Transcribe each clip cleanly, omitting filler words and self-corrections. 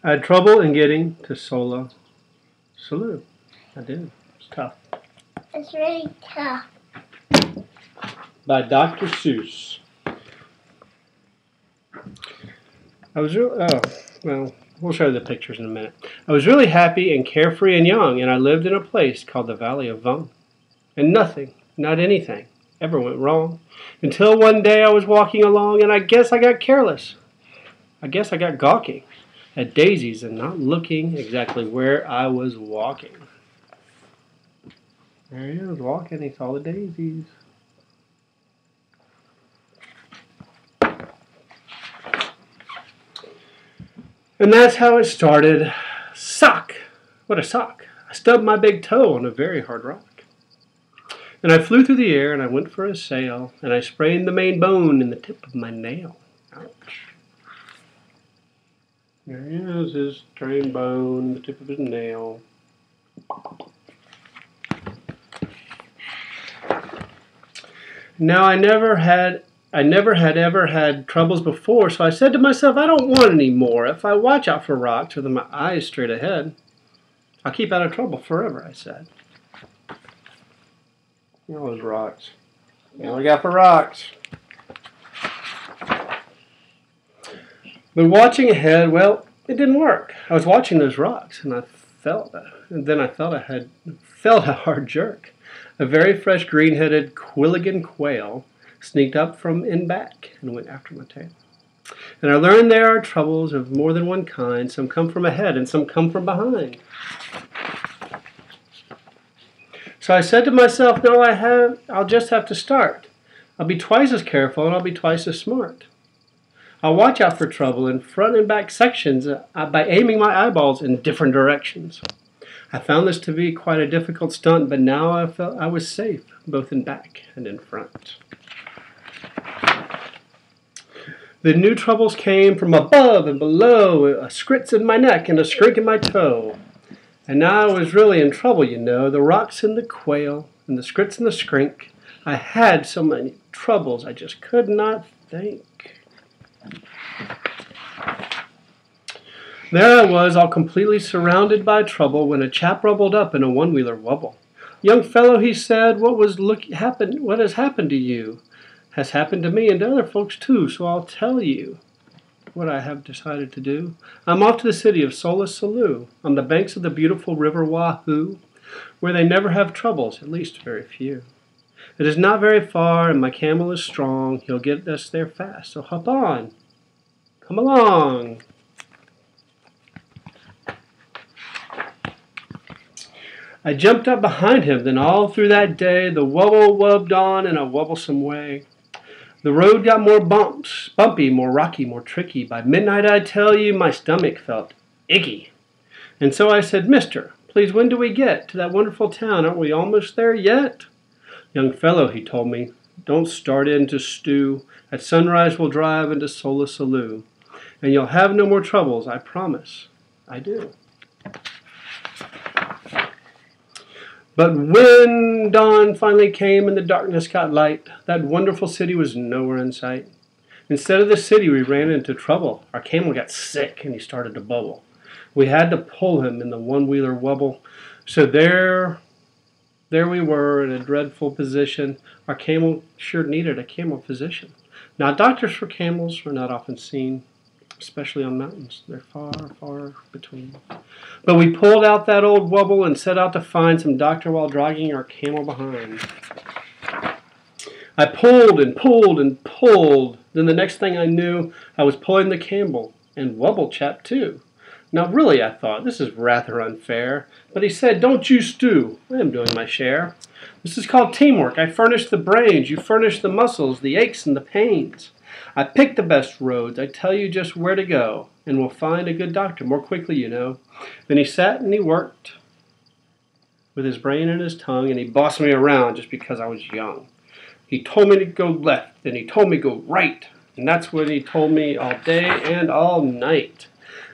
I had trouble in getting to Solla, Sollew. I did. It's tough. It's really tough. By Dr. Seuss. We'll show you the pictures in a minute. I was really happy and carefree and young, and I lived in a place called the Valley of Vung. And nothing, not anything, ever went wrong. Until one day I was walking along, and I guess I got careless. I guess I got gawking at daisies and not looking exactly where I was walking. There he is walking, he saw the daisies. And that's how it started. Sock! What a sock! I stubbed my big toe on a very hard rock. And I flew through the air and I went for a sail, and I sprained the main bone in the tip of my nail. Ouch. There he is, his strained bone, the tip of his nail. Now I never had ever had troubles before, so I said to myself, I don't want any more. If I watch out for rocks with my eyes straight ahead, I'll keep out of trouble forever, I said. You know those rocks. You look out for rocks. But watching ahead, well, it didn't work. I was watching those rocks, and I felt a hard jerk. A very fresh green-headed Quilligan quail sneaked up from in back and went after my tail. And I learned there are troubles of more than one kind. Some come from ahead and some come from behind. So I said to myself, no, I'll just have to start. I'll be twice as careful and I'll be twice as smart. I'll watch out for trouble in front and back sections by aiming my eyeballs in different directions. I found this to be quite a difficult stunt, but now I felt I was safe, both in back and in front. The new troubles came from above and below, a scritz in my neck and a skrink in my toe. And now I was really in trouble, you know, the rocks and the quail and the scritz and the skrink. I had so many troubles I just could not think. There I was, all completely surrounded by trouble, when a chap rumbled up in a one-wheeler wubble. Young fellow, he said, what has happened to you? Has happened to me and to other folks too, so I'll tell you what I have decided to do. I'm off to the city of Solla, Sollew, on the banks of the beautiful river Wahoo, where they never have troubles, at least very few. It is not very far, and my camel is strong. He'll get us there fast, so hop on. Come along. I jumped up behind him, then all through that day the wubble wubbed on in a wubblesome way. The road got more bumpy, more rocky, more tricky. By midnight, I tell you, my stomach felt icky. And so I said, Mister, please, when do we get to that wonderful town? Aren't we almost there yet? Young fellow, he told me, don't start in to stew. At sunrise we'll drive into Solla, Sollew. And you'll have no more troubles, I promise. I do. But when dawn finally came and the darkness got light, that wonderful city was nowhere in sight. Instead of the city, we ran into trouble. Our camel got sick and he started to bubble. We had to pull him in the one-wheeler wubble. So there we were in a dreadful position. Our camel sure needed a camel physician. Now, doctors for camels are not often seen, especially on mountains. They're far, far between. But we pulled out that old wubble and set out to find some doctor while dragging our camel behind. I pulled and pulled and pulled. Then the next thing I knew, I was pulling the camel and wubble chap too. Now really, I thought, this is rather unfair. But he said, don't you stew. I am doing my share. This is called teamwork. I furnish the brains. You furnish the muscles, the aches and the pains. I pick the best roads. I tell you just where to go. And we'll find a good doctor more quickly, you know. Then he sat and he worked with his brain and his tongue, and he bossed me around just because I was young. He told me to go left, and he told me to go right. And that's what he told me all day and all night.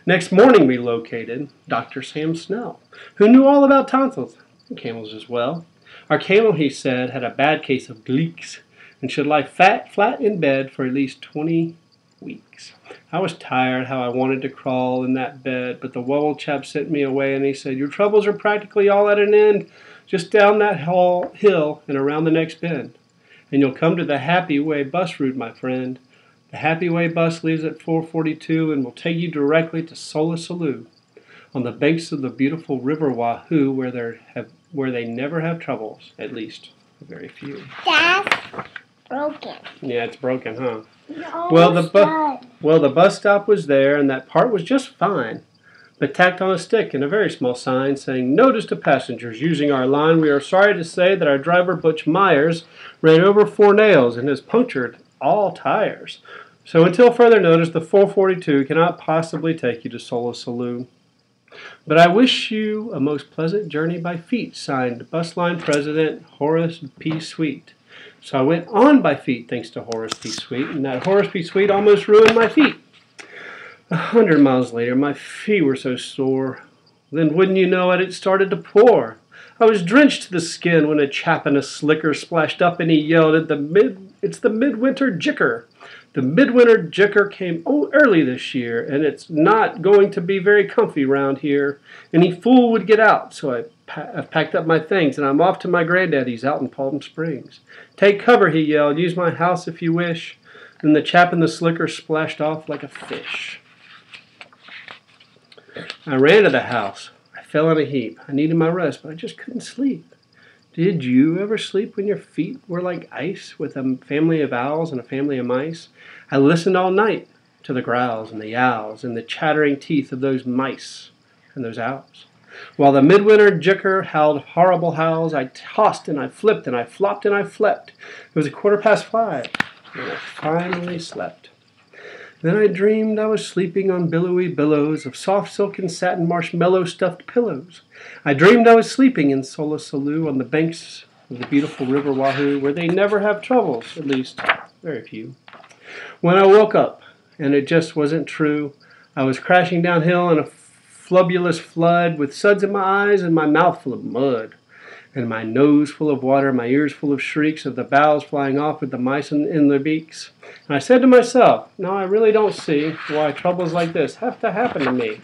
Next morning we located Dr. Sam Snell, who knew all about tonsils and camels as well. Our camel, he said, had a bad case of gleeks and should lie flat in bed for at least 20 weeks. I was tired, how I wanted to crawl in that bed, but the wobble chap sent me away and he said, "Your troubles are practically all at an end, just down that hill and around the next bend. And you'll come to the Happy Way bus route, my friend. The Happy Way bus leaves at 4:42 and will take you directly to Sollew, on the banks of the beautiful river Wahoo, where they never have troubles, at least very few." That's broken. Yeah, it's broken, huh? No, Well, the bus stop was there, and that part was just fine, but tacked on a stick and a very small sign saying, "Notice to passengers using our line, we are sorry to say that our driver Butch Myers ran over 4 nails and has punctured all tires. So until further notice, the 442 cannot possibly take you to Sollew. But I wish you a most pleasant journey by feet," signed Bus Line President Horace P. Sweet. So I went on by feet thanks to Horace P. Sweet, and that Horace P. Sweet almost ruined my feet. 100 miles later, my feet were so sore. Then wouldn't you know it, it started to pour. I was drenched to the skin when a chap in a slicker splashed up and he yelled, "It's the midwinter jicker. The midwinter jicker came early this year, and it's not going to be very comfy round here. Any fool would get out, so I've packed up my things, and I'm off to my granddaddy's out in Palm Springs. Take cover," he yelled. "Use my house if you wish." Then the chap in the slicker splashed off like a fish. I ran to the house. I fell in a heap. I needed my rest, but I just couldn't sleep. Did you ever sleep when your feet were like ice, with a family of owls and a family of mice? I listened all night to the growls and the yowls and the chattering teeth of those mice and those owls. While the midwinter jicker howled horrible howls, I tossed and I flipped and I flopped and I flepped. It was 5:15, and I finally slept. Then I dreamed I was sleeping on billowy billows of soft silk and satin marshmallow stuffed pillows. I dreamed I was sleeping in Sollew on the banks of the beautiful river Wahoo, where they never have troubles, at least very few. When I woke up, and it just wasn't true, I was crashing downhill in a flubulous flood with suds in my eyes and my mouth full of mud, and my nose full of water, my ears full of shrieks of the boughs flying off with the mice in their beaks. And I said to myself, "No, I really don't see why troubles like this have to happen to me."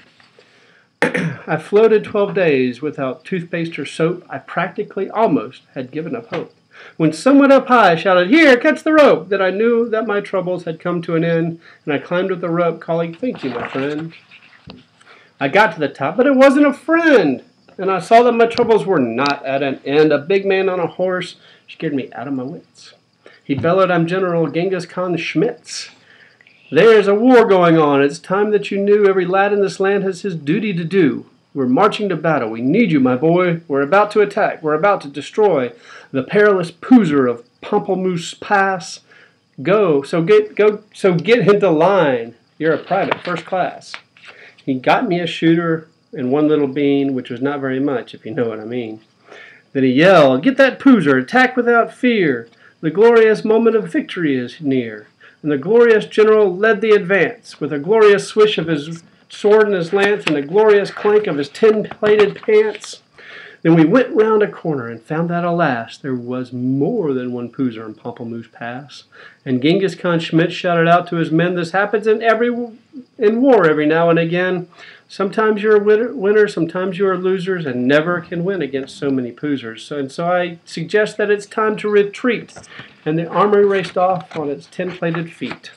I floated 12 days without toothpaste or soap. I practically almost had given up hope, when someone up high shouted, "Here, catch the rope!" Then I knew that my troubles had come to an end, and I climbed with the rope, calling, "Thank you, my friend." I got to the top, but it wasn't a friend, and I saw that my troubles were not at an end. A big man on a horse scared me out of my wits. He bellowed, "I'm General Genghis Khan Schmitz. There's a war going on. It's time that you knew every lad in this land has his duty to do. We're marching to battle. We need you, my boy. We're about to attack. We're about to destroy the perilous Poozer of Pamplemousse Pass. So get into line. You're a private, first class." He got me a shooter and one little bean, which was not very much, if you know what I mean. Then he yelled, "Get that Poozer. Attack without fear. The glorious moment of victory is near." And the glorious general led the advance, with a glorious swish of his sword and his lance, and a glorious clank of his tin-plated pants. Then we went round a corner and found that, alas, there was more than one Poozer in Pamplemousse Pass. And Genghis Khan Schmidt shouted out to his men, "This happens in war every now and again. Sometimes you're a winner, sometimes you are losers, and never can win against so many Poozers. So I suggest that it's time to retreat." And the army raced off on its tin-plated feet.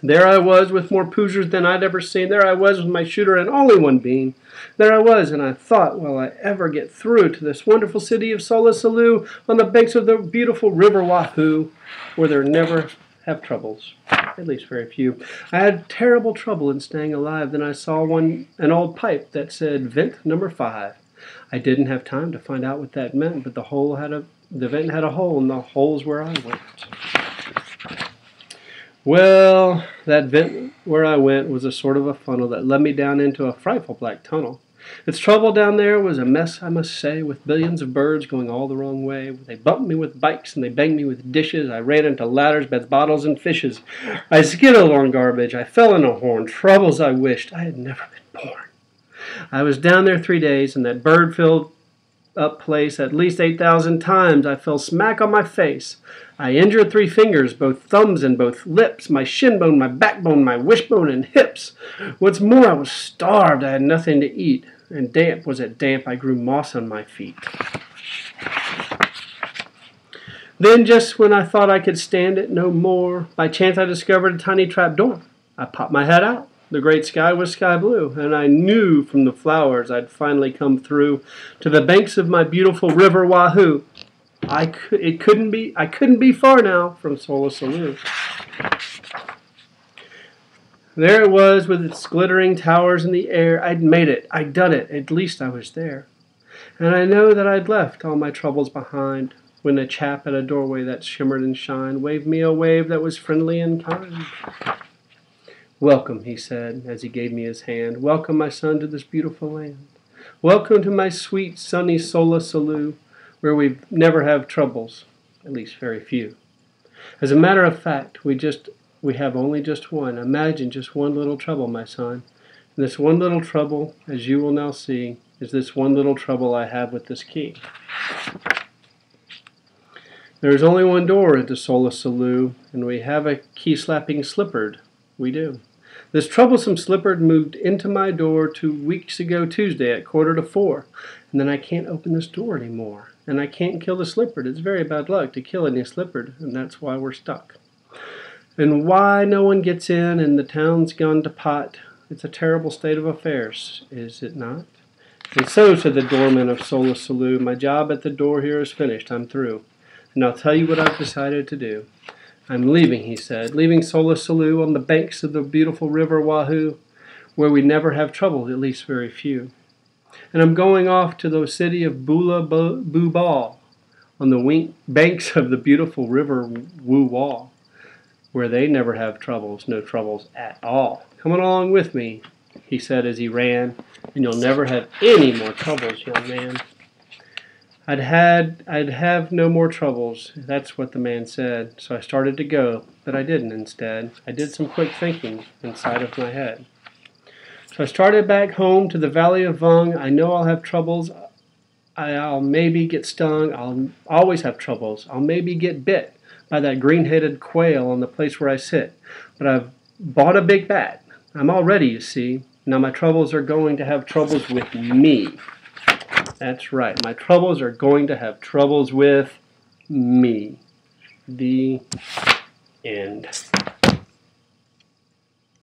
There I was with more Poozers than I'd ever seen. There I was with my shooter and only one bean. There I was, and I thought, will I ever get through to this wonderful city of Sollew on the banks of the beautiful river Wahoo, where there never have troubles, at least very few. I had terrible trouble in staying alive. Then I saw an old pipe that said vent number 5. I didn't have time to find out what that meant, but the vent had a hole, and the hole's where I went. Well, that vent where I went was a sort of a funnel that led me down into a frightful black tunnel. Its trouble down there was a mess, I must say, with billions of birds going all the wrong way. They bumped me with bikes and they banged me with dishes. I ran into ladders, beds, bottles, and fishes. I skidded on garbage. I fell in a horn. Troubles I wished I had never been born. I was down there 3 days, in that bird-filled up place at least 8,000 times. I fell smack on my face. I injured 3 fingers, both thumbs and both lips, my shin bone, my backbone, my wishbone, and hips. What's more, I was starved. I had nothing to eat, and damp was it damp. I grew moss on my feet. Then, just when I thought I could stand it no more, by chance I discovered a tiny trap door. I popped my head out. The great sky was sky blue, and I knew from the flowers I'd finally come through to the banks of my beautiful river Wahoo. I couldn't be far now from Sollew. There it was with its glittering towers in the air. I'd made it. I'd done it. At least I was there. And I know that I'd left all my troubles behind when a chap at a doorway that shimmered and shined waved me a wave that was friendly and kind. Welcome, he said, as he gave me his hand. Welcome, my son, to this beautiful land. Welcome to my sweet, sunny Sollew, where we never have troubles, at least very few. As a matter of fact, we have only just one. Imagine just one little trouble, my son. And this one little trouble, as you will now see, is this one little trouble I have with this key. There is only one door into Sollew, and we have a key-slapping slippered. We do. This troublesome slippered moved into my door 2 weeks ago Tuesday at 3:45, and then I can't open this door anymore. And I can't kill the slippered. It's very bad luck to kill any slippered, and that's why we're stuck. And why no one gets in and the town's gone to pot. It's a terrible state of affairs, is it not? And so, said the doorman of Sollew, my job at the door here is finished. I'm through. And I'll tell you what I've decided to do. I'm leaving, he said, leaving Sollew on the banks of the beautiful river Wahoo, where we never have trouble, at least very few. And I'm going off to the city of Boo-Ball, on the banks of the beautiful river Woo-Wall, where they never have troubles, no troubles at all. Come along with me, he said as he ran, and you'll never have any more troubles, young man. I'd have no more troubles. That's what the man said. So I started to go, but I didn't instead. I did some quick thinking inside of my head. So I started back home to the Valley of Vung. I know I'll have troubles. I'll maybe get stung. I'll always have troubles. I'll maybe get bit by that green-headed quail on the place where I sit. But I've bought a big bat. I'm all ready, you see. Now my troubles are going to have troubles with me. That's right. My troubles are going to have troubles with me. The end.